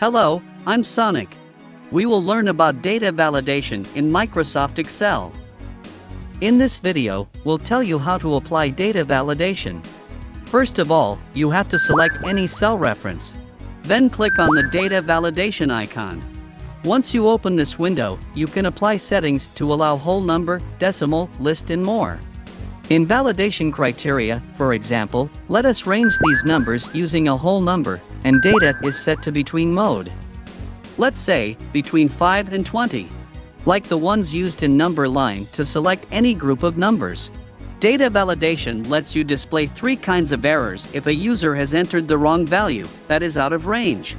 Hello, I'm Sonic. We will learn about data validation in Microsoft Excel. In this video, we'll tell you how to apply data validation. First of all, you have to select any cell reference. Then click on the data validation icon. Once you open this window, you can apply settings to allow whole number, decimal, list and more. In validation criteria, for example, let us range these numbers using a whole number, and data is set to between mode. Let's say, between 5 and 20. Like the ones used in number line to select any group of numbers. Data validation lets you display three kinds of errors if a user has entered the wrong value, that is out of range.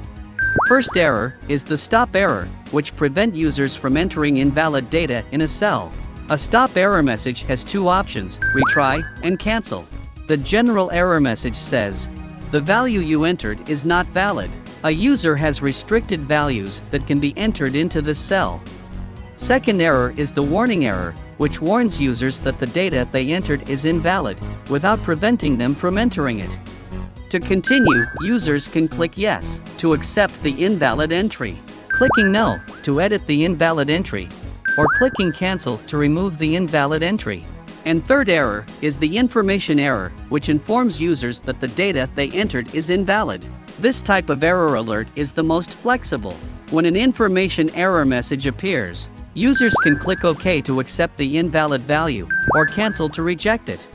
First error is the stop error, which prevent users from entering invalid data in a cell. A stop error message has two options, retry and cancel. The general error message says, the value you entered is not valid. A user has restricted values that can be entered into this cell. Second error is the warning error, which warns users that the data they entered is invalid, without preventing them from entering it. To continue, users can click Yes to accept the invalid entry, clicking No to edit the invalid entry, or clicking Cancel to remove the invalid entry. And third error is the information error, which informs users that the data they entered is invalid. This type of error alert is the most flexible. When an information error message appears, users can click OK to accept the invalid value, or cancel to reject it.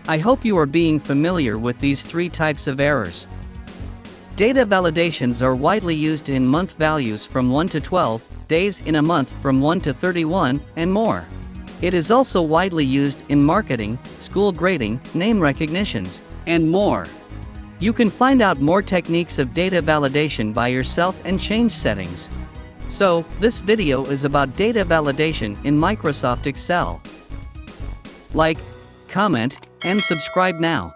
I hope you are being familiar with these three types of errors. Data validations are widely used in month values from 1 to 12, days in a month from 1 to 31, and more. It is also widely used in marketing, school grading, name recognitions, and more. You can find out more techniques of data validation by yourself and change settings. So, this video is about data validation in Microsoft Excel. Like, comment, and subscribe now.